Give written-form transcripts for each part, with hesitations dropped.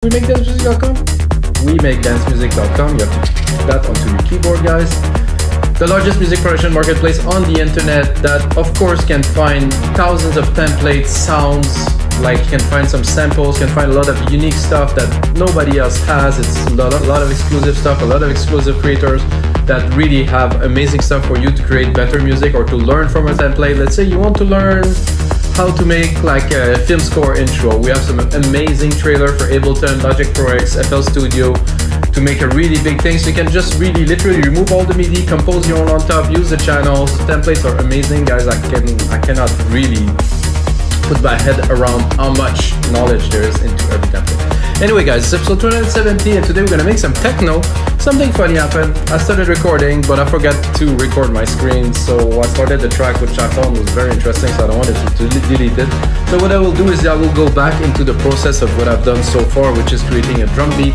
WeMakeDanceMusic.com. WeMakeDanceMusic.com. You have to put that onto your keyboard, guys. The largest music production marketplace on the internet that, of course, can find thousands of templates, sounds, like you can find some samples, can find a lot of unique stuff that nobody else has. It's a lot of exclusive stuff, a lot of exclusive creators that really have amazing stuff for you to create better music or to learn from a template. Let's say you want to learn how to make like a film score intro. We have some amazing trailer for Ableton, Logic Pro X, FL Studio to make a really big thing. So you can just really literally remove all the MIDI, compose your own on top, use the channels. Templates are amazing, guys. I cannot really put my head around how much knowledge there is into every template. Anyway, guys, it's episode 270, and today we're gonna make some techno. Something funny happened. I started recording, but I forgot to record my screen, so I started the track, which I found was very interesting, so I don't want to delete it. So what I will do is I will go back into the process of what I've done so far, which is creating a drum beat,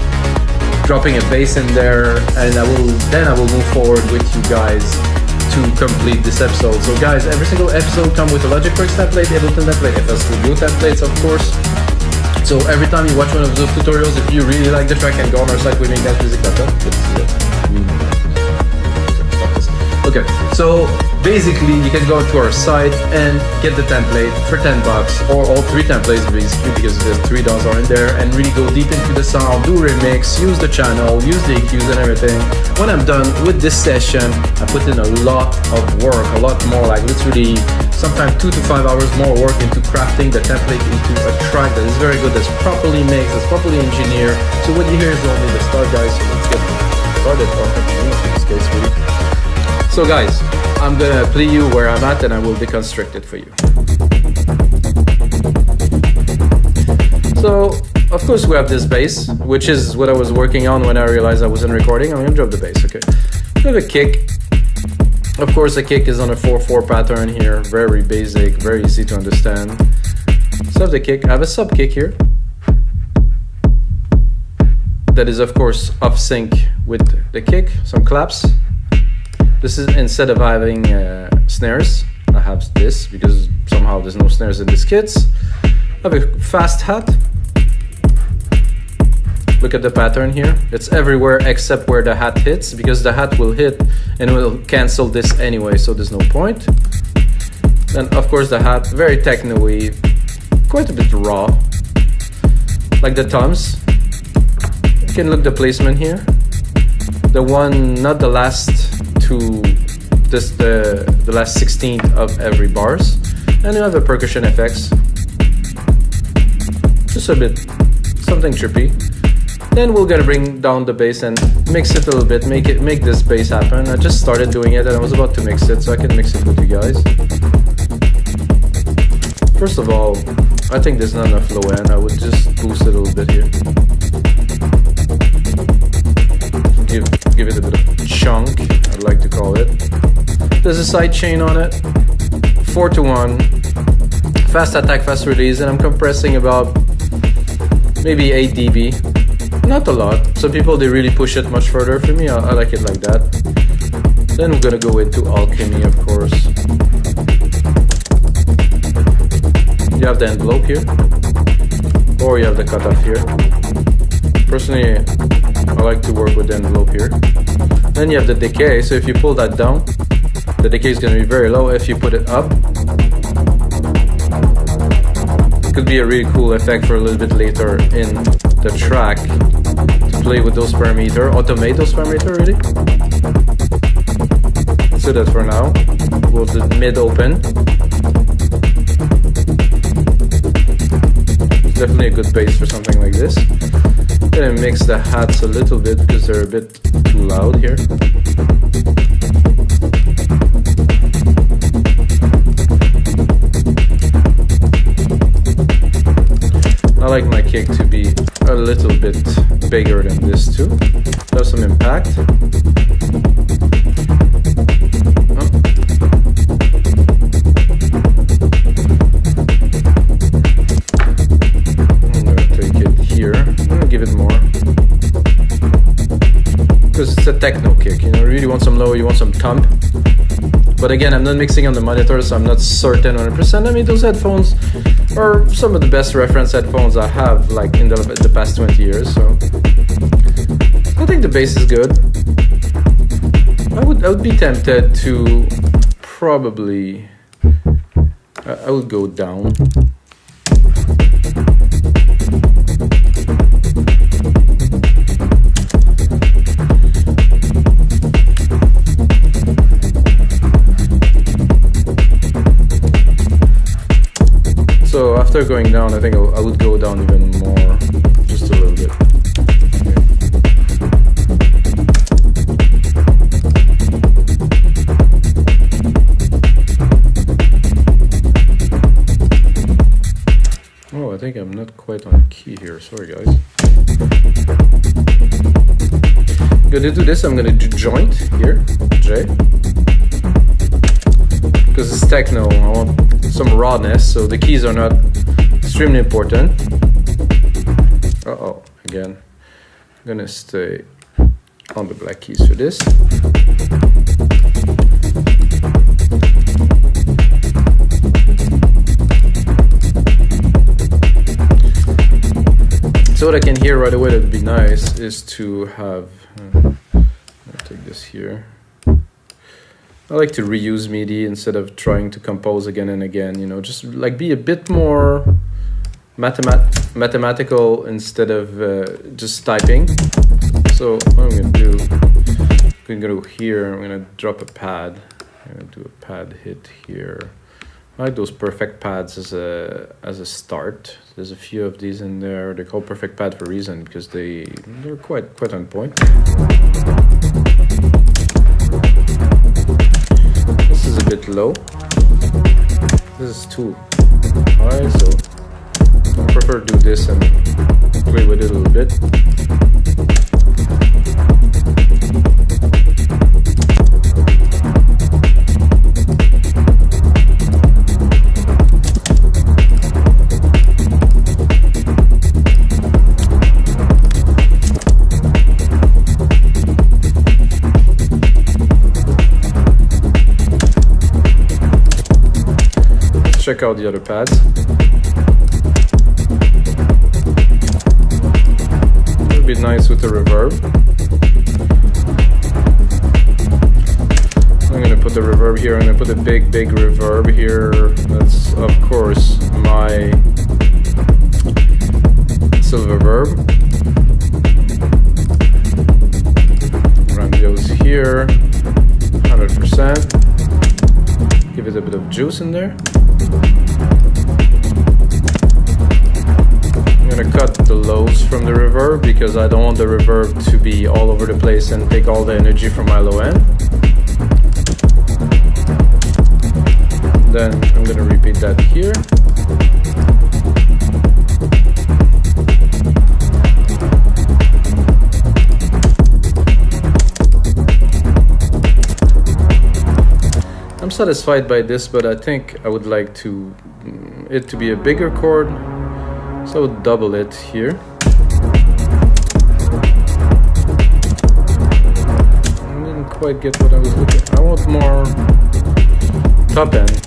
dropping a bass in there, and I will move forward with you guys to complete this episode. So guys, every single episode comes with a Logic Pro X template, Ableton template, FL Studio templates, of course. So every time you watch one of those tutorials, if you really like the track, and go on our site, WeMakeDanceMusic.com. Okay, so basically you can go to our site and get the template for $10, or all three templates basically, because the three DAWs are in there, and really go deep into the sound, do remix, use the channel, use the EQs and everything. When I'm done with this session, I put in a lot of work, a lot more, like literally sometimes 2 to 5 hours more work into crafting the template into a track that is very good, that's properly mixed, that's properly engineered. So what you hear is only the start, guys. So let's get started, or continue in this case, really. So guys, I'm gonna play you where I'm at, and I will deconstruct it for you. So, of course we have this bass, which is what I was working on when I realized I wasn't recording. I'm gonna drop the bass, okay. We have a kick. Of course the kick is on a 4/4 pattern here, very basic, very easy to understand. So I have the kick, I have a sub kick here. That is of course off sync with the kick, some claps. This is, instead of having snares, I have this because somehow there's no snares in this kit. I have a fast hat. Look at the pattern here. It's everywhere except where the hat hits, because the hat will hit and will cancel this anyway, so there's no point. Then of course the hat, very techno-y, quite a bit raw. Like the toms. You can look the placement here. The one, not the last to this, the last 16th of every bars, and you have the percussion effects, just a bit something trippy. Then we're gonna bring down the bass and mix it a little bit, make this bass happen. I just started doing it and I was about to mix it, so I can mix it with you guys. First of all, I think there's not enough low end. I would just boost it a little bit here. Give it a bit of chunk, I'd like to call it. There's a side chain on it, 4-to-1, fast attack, fast release, and I'm compressing about maybe 8 dB. Not a lot. Some people, they really push it much further. For me, I like it like that. Then we're gonna go into Alchemy, of course. You have the envelope here, or you have the cutoff here. Personally, I like to work with the envelope here. Then you have the decay, so if you pull that down, the decay is going to be very low. If you put it up, it could be a really cool effect for a little bit later in the track to play with those parameters, automate those parameters really. Let's do that for now. We'll do mid open. It's definitely a good bass for something like this. Gonna mix the hats a little bit because they're a bit too loud here. I like my kick to be a little bit bigger than this too. Have some impact. Give it more, because it's a techno kick, you know. You really want some low, you want some thump. But again, I'm not mixing on the monitor, so I'm not certain 100%. I mean, those headphones are some of the best reference headphones I have, like in the past 20 years. So I think the bass is good. I would be tempted to probably. I would go down. So after going down, I think I would go down even more, just a little bit. Oh, I think I'm not quite on key here. Sorry, guys. I'm gonna do this. I'm gonna do joint here, J. Because it's techno, I want some rawness, so the keys are not extremely important. Uh-oh, again. I'm gonna stay on the black keys for this. So what I can hear right away that would be nice is to have, I'll take this here. I like to reuse MIDI instead of trying to compose again and again, you know, just like be a bit more mathematical instead of just typing. So what I'm going to do, I'm going to go here, I'm going to drop a pad, I'm going to do a pad hit here. I like those perfect pads as a start. There's a few of these in there. They're called perfect pad for a reason because they're quite on point. This is a bit low. This is too high, so I prefer to do this and play with it a little bit. Check out the other pads. It would be nice with the reverb. I'm going to put the reverb here. I'm going to put a big reverb here. That's of course my silver verb. Grandiose here, 100%. Give it a bit of juice in there. I'm gonna cut the lows from the reverb because I don't want the reverb to be all over the place and take all the energy from my low end. Then I'm gonna repeat that here. I'm satisfied by this, but I think I would like it to be a bigger chord, so I would double it here. I didn't quite get what I was looking for. I want more top end.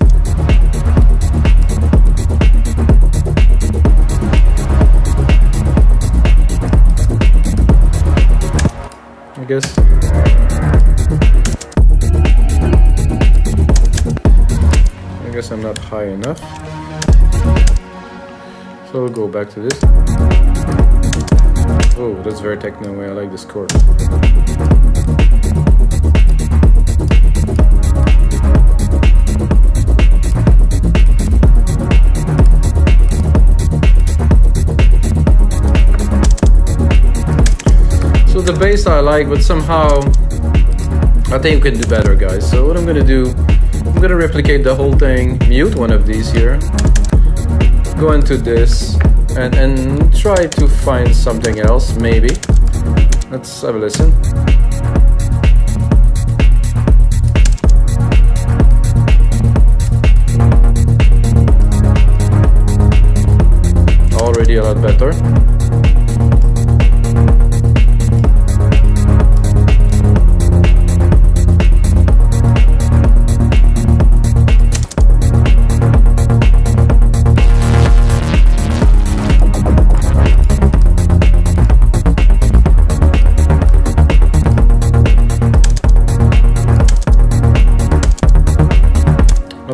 I guess. I'm not high enough, so we'll go back to this. Oh, that's very techno. I like this chord. So the bass I like, but somehow I think we can do better, guys. So what I'm gonna do, I'm gonna replicate the whole thing, mute one of these here, go into this, and try to find something else, maybe. Let's have a listen. Already a lot better.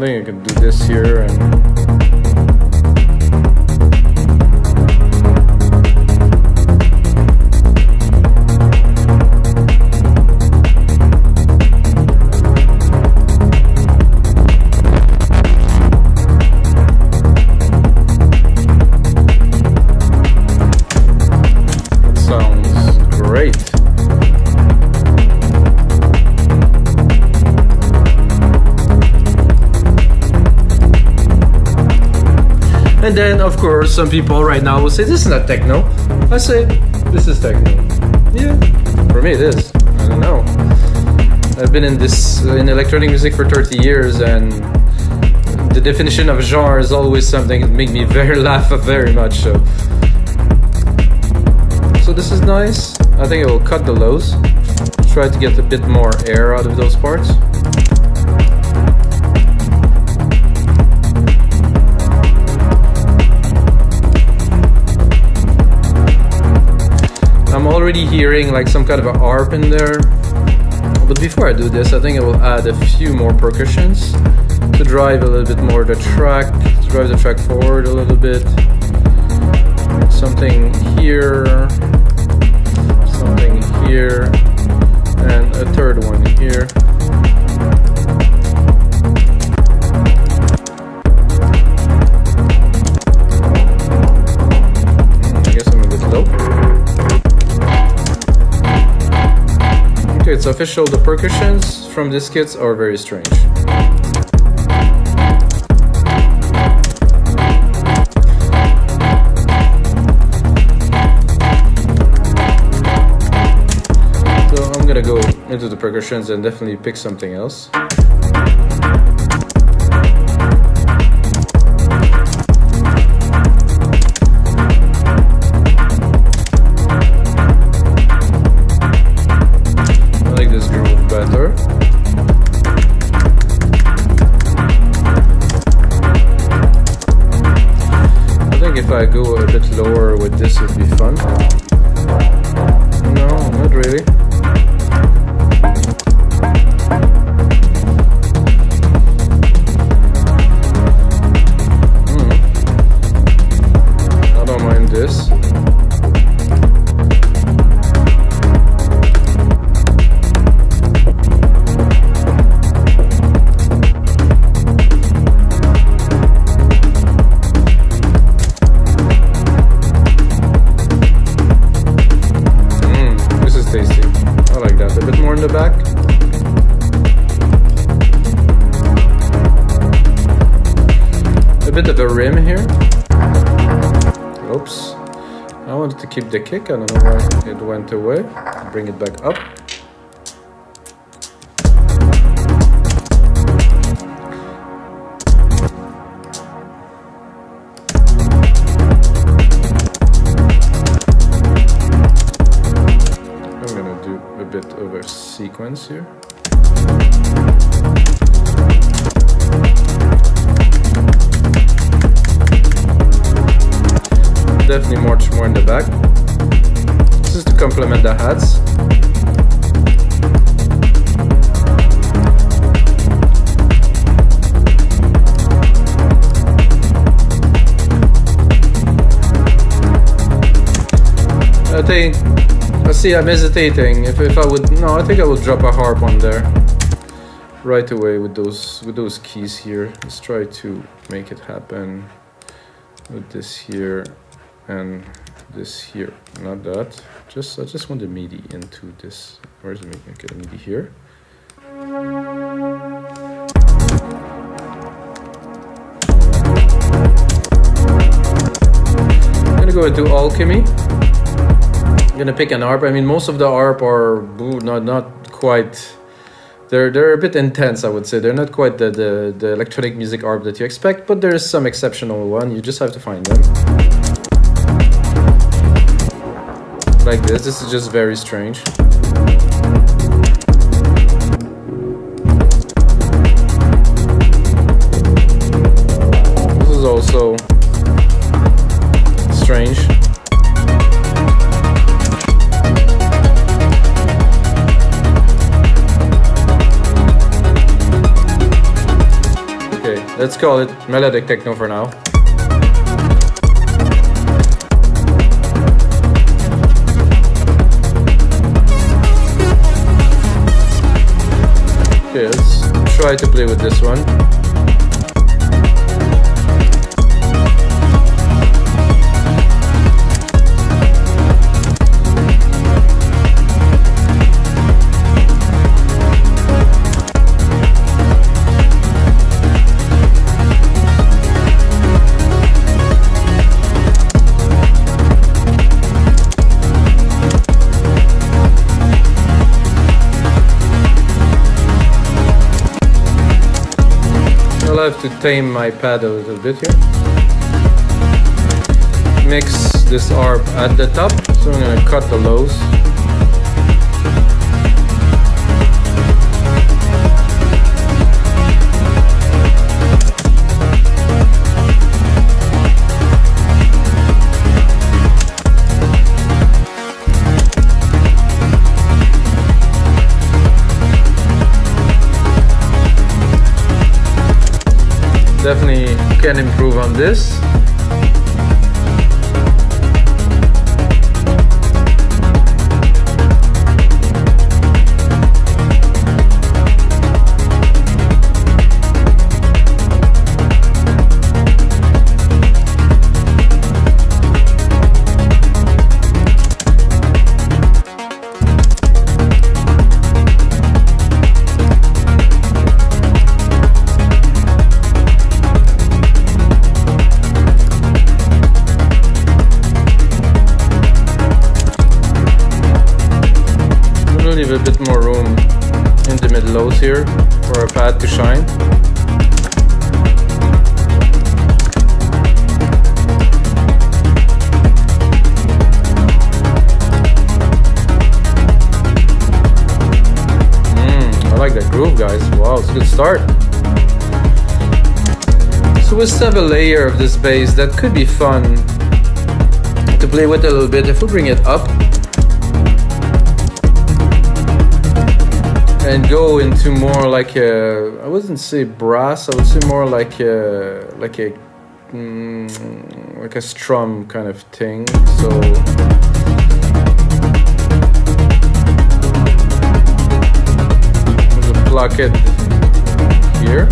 think I can do this here and And then, of course, some people right now will say, this is not techno. I say, this is techno. Yeah, for me it is. I don't know. I've been in electronic music for 30 years, and the definition of genre is always something that makes me laugh very much. So this is nice. I think it will cut the lows. Try to get a bit more air out of those parts. I'm already hearing like some kind of an arp in there, but before I do this, I think I will add a few more percussions to drive a little bit more the track, to drive the track forward a little bit. Something here, and a third one here. I guess I'm a bit low. Okay, it's official, the percussions from these kits are very strange. So I'm gonna go into the percussions and definitely pick something else. If I go a bit lower with this, would be fun. No, not really. I don't mind this. The back. A bit of a rim here. Oops. I wanted to keep the kick. I don't know why it went away. Bring it back up. Of a sequence here. Definitely much more in the back. This is to complement the hats. I think see, I'm hesitating. If I would, no, I think I would drop a harp on there right away with those keys here. Let's try to make it happen with this here and this here. Not that. I just want the MIDI into this. Where's the MIDI? Okay, the MIDI here. I'm gonna go into Alchemy. I'm gonna pick an arp. I mean, most of the arp are not quite. They're a bit intense, I would say. They're not quite the electronic music arp that you expect, but there is some exceptional one. You just have to find them. Like this. This is just very strange. This is also strange. Okay, let's call it Melodic Techno for now. Okay, let's try to play with this one. I'll have to tame my pad a little bit here. Mix this arp at the top, so I'm gonna cut the lows. Definitely can improve on this. Leave a bit more room in the mid lows here for our pad to shine. I like that groove, guys. Wow, it's a good start. So we still have a layer of this bass that could be fun to play with a little bit. If we bring it up and go into more like a, I wouldn't say brass, I would say more like a strum kind of thing. So we'll pluck it here.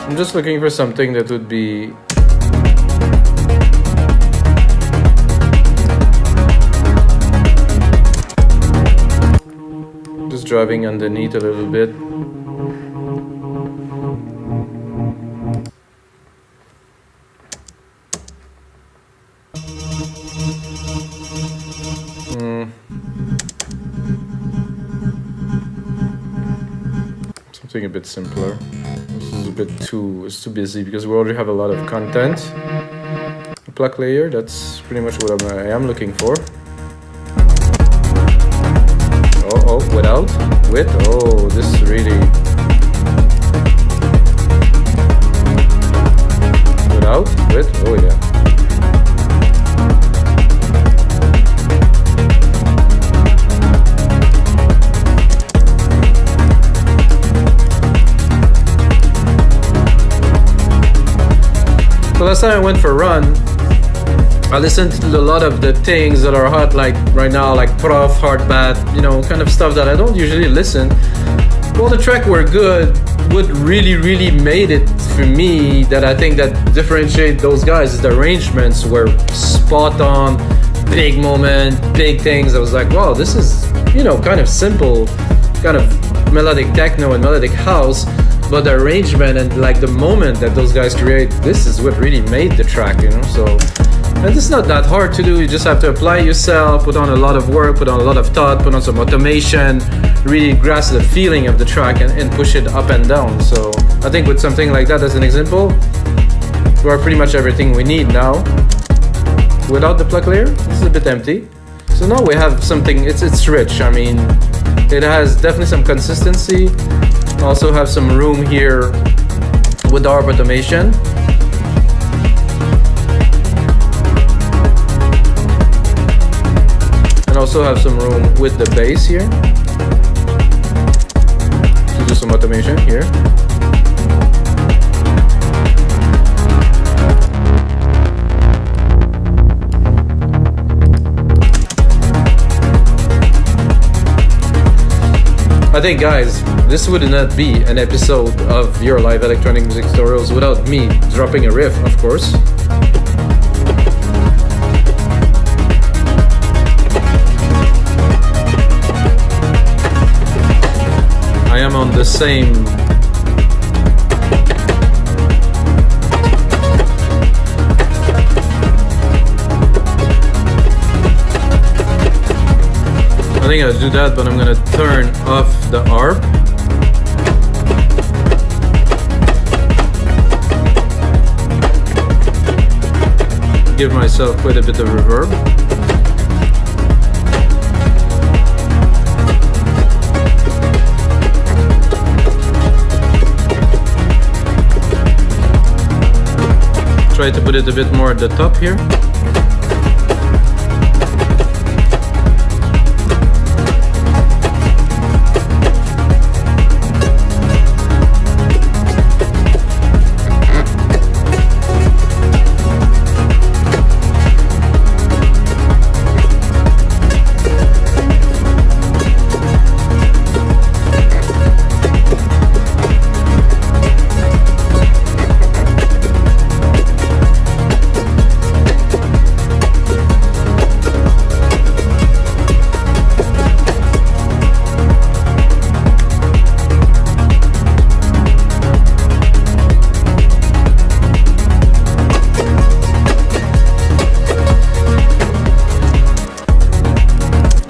I'm just looking for something that would be just driving underneath a little bit. Something a bit simpler. It's too busy because we already have a lot of content. A pluck layer, that's pretty much what I am looking for. Oh, without? With? Oh, this is really... Without? With? Oh yeah. So last time I went for a run, I listened to a lot of the things that are hot like right now, like prof, hard bat, you know, kind of stuff that I don't usually listen. Well, the track were good. What really made it for me that I think that differentiate those guys is the arrangements were spot on, big moment, big things. I was like, wow, this is, you know, kind of simple, kind of melodic techno and melodic house. But the arrangement and like the moment that those guys create, this is what really made the track, you know. So, and it's not that hard to do. You just have to apply yourself, put on a lot of work, put on a lot of thought, put on some automation, really grasp the feeling of the track and push it up and down. So I think with something like that as an example, we are pretty much everything we need now. without the pluck layer. This is a bit empty. So now we have something, it's rich. I mean, it has definitely some consistency. Also have some room here with the harp automation. And also have some room with the bass here. To do some automation here. I think, guys, this would not be an episode of your live electronic music tutorials without me dropping a riff, of course. I am on the same I think I'll do that, but I'm gonna turn off the arp. Give myself quite a bit of reverb. Try to put it a bit more at the top here.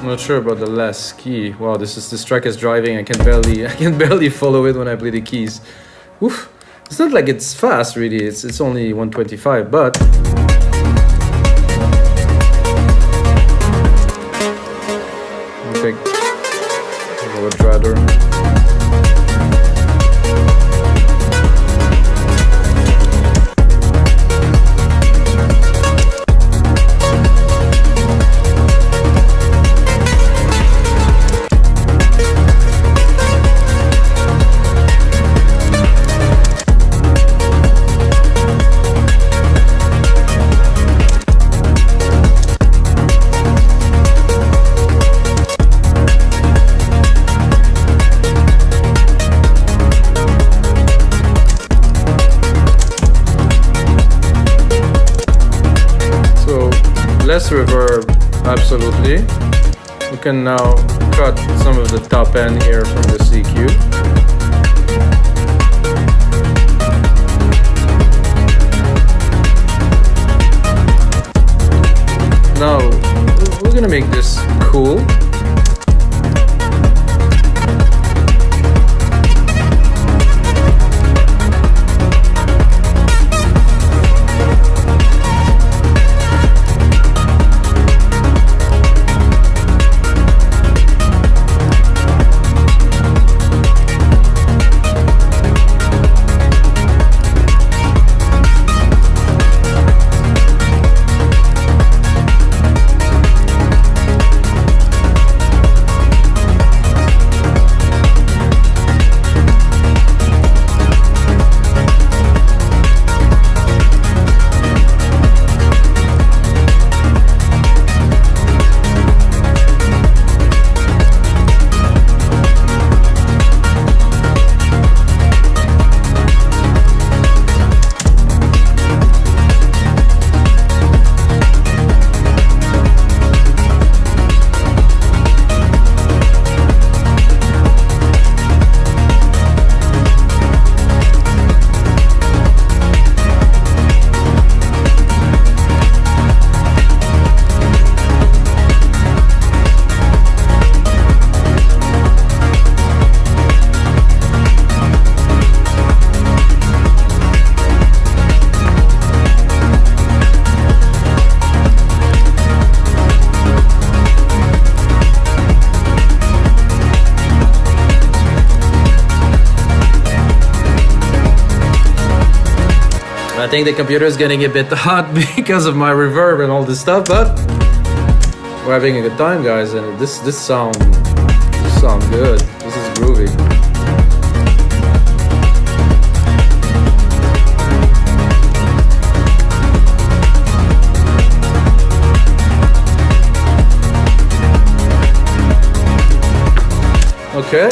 Not sure about the last key. Wow, this track is driving. I can barely follow it when I play the keys. Oof. It's not like it's fast really. It's only 125, but okay. I would rather. Less reverb, absolutely. We can now cut some of the top end here from the CQ. Now, we're gonna make this cool. I think the computer is getting a bit hot because of my reverb and all this stuff, but we're having a good time, guys, and this sound good. This is groovy. Okay,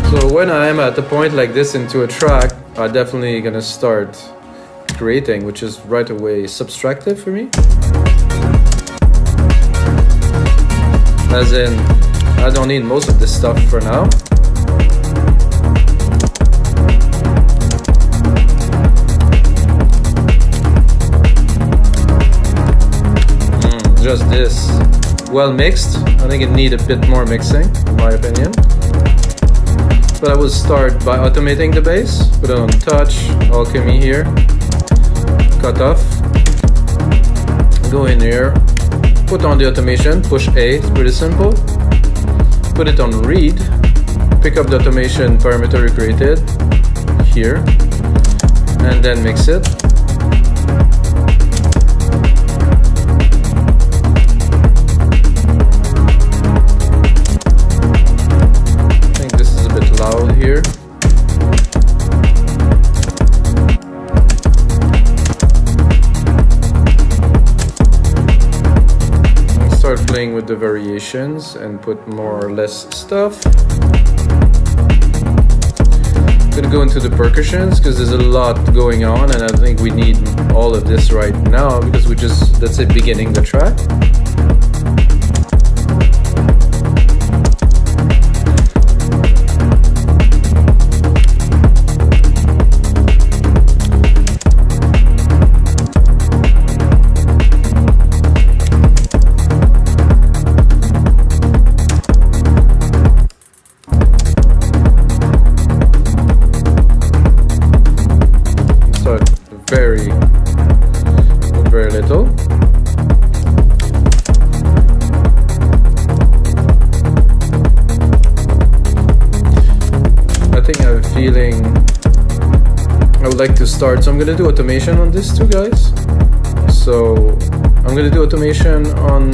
so when I am at a point like this into a track, I'm definitely gonna start creating, which is right away subtractive for me. As in, I don't need most of this stuff for now. Just this. Well mixed. I think it needs a bit more mixing, in my opinion. But I will start by automating the bass. Put it on touch, Alchemy here. Cut off. Go in here. Put on the automation, push A, it's pretty simple. Put it on read. Pick up the automation parameter we created here. And then mix it. Loud here. I'll start playing with the variations and put more or less stuff. I'm gonna go into the percussions because there's a lot going on and I think we need all of this right now because that's it, beginning the track. Very little. I think I have a feeling I would like to start, so I'm gonna do automation on this too, guys. So I'm gonna do automation on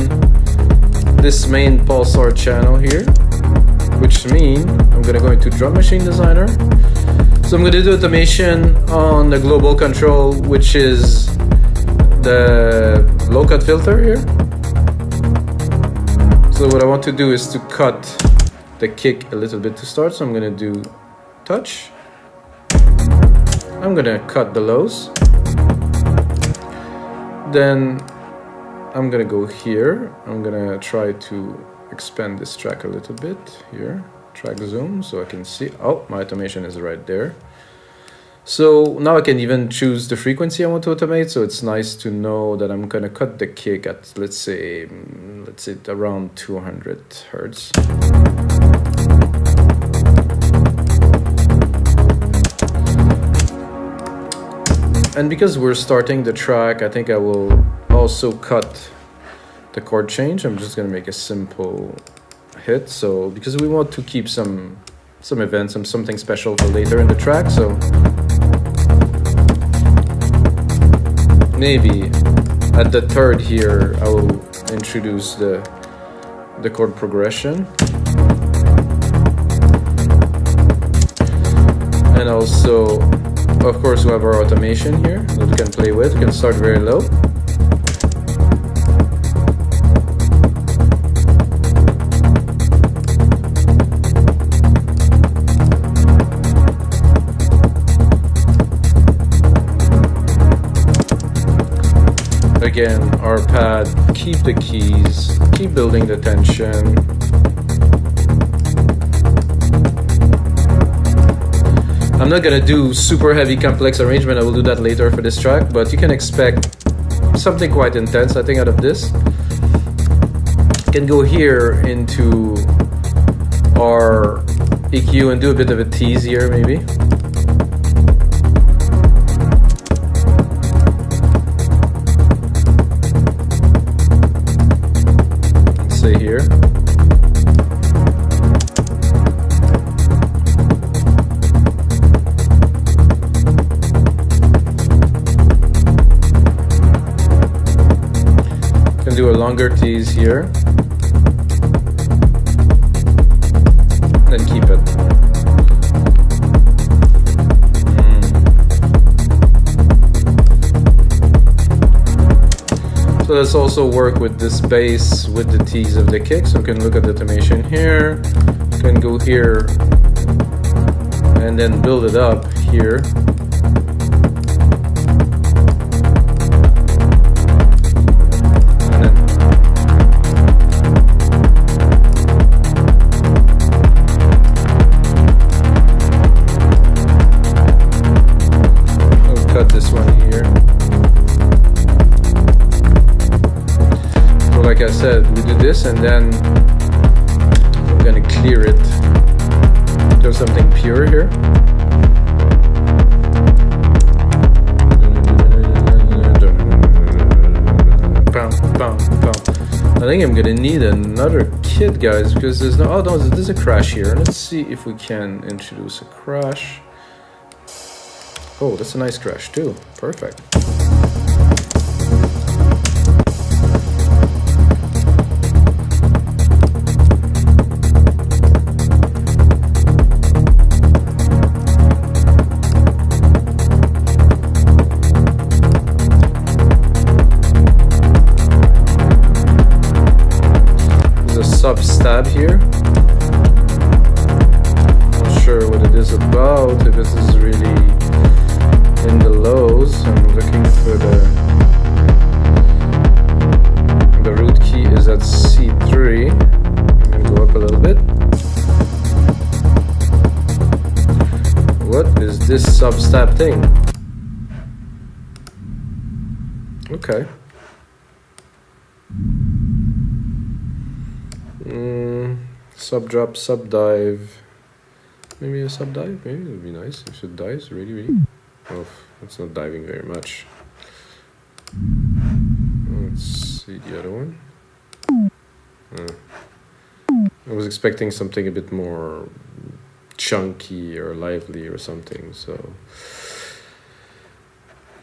this main pulsar channel here, which means I'm gonna go into Drum Machine Designer. So I'm going to do automation on the global control, which is the low cut filter here. So what I want to do is to cut the kick a little bit to start. So I'm going to do touch. I'm going to cut the lows. Then I'm going to go here. I'm going to try to expand this track a little bit here. Track zoom so I can see. Oh, my automation is right there. So now I can even choose the frequency I want to automate. So it's nice to know that I'm gonna cut the kick at let's say around 200 hertz. And because we're starting the track, I think I will also cut the chord change. I'm just gonna make a simple hit, so because we want to keep some events, something special for later in the track, so maybe at the third here I will introduce the chord progression, and also of course we have our automation here that we can play with. We can start very low. Again, our pad, keep the keys, keep building the tension. I'm not gonna do super heavy complex arrangement, I will do that later for this track, but you can expect something quite intense, I think, out of this. You can go here into our EQ and do a bit of a tease here, maybe. Here. longer T's here. Then keep it. So let's also work with this bass with the T's of the kick. So we can look at the automation here. We can go here and then build it up here. Like I said, we do this and then I'm gonna clear it. There's something pure here. I think I'm gonna need another kit, guys, because there's no. Oh no, there's a crash here. Let's see if we can introduce a crash. Oh, that's a nice crash too. Perfect. Sub-stab here. Not sure what it is about, if this is really in the lows. I'm looking for the root key is at C3. I'm gonna go up a little bit. What is this sub-stab thing? Okay. Sub drop, sub dive. Maybe a sub dive? Maybe it would be nice if it dives really. Oh, it's not diving very much. Let's see the other one. I was expecting something a bit more chunky or lively or something, so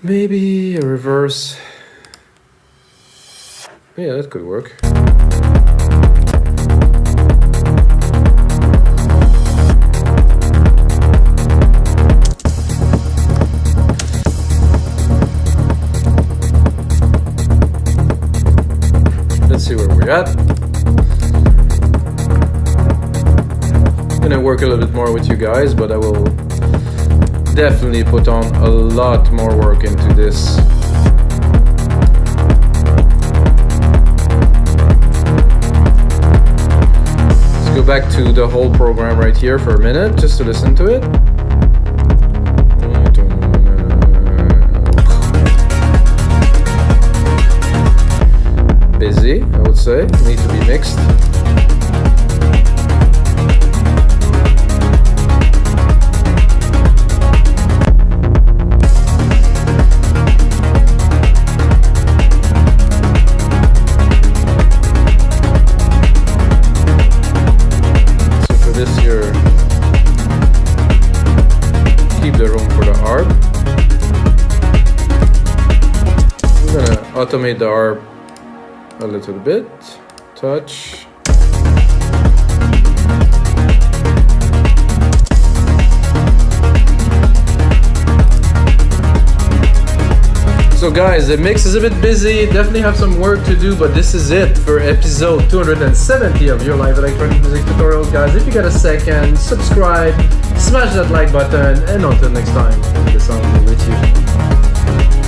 maybe a reverse. Yeah, that could work. Let's see where we're at. I'm gonna work a little bit more with you guys, but I will definitely put on a lot more work into this. Let's go back to the whole program right here for a minute, just to listen to it. Busy, I would say. Need to be mixed. So for this here, keep the room for the arp. I'm gonna automate the arp a little bit, touch. So guys, the mix is a bit busy, definitely have some work to do, but this is it for episode 270 of your live electronic music tutorials, guys. If you got a second, subscribe, smash that like button, and until next time, the sound will be with you.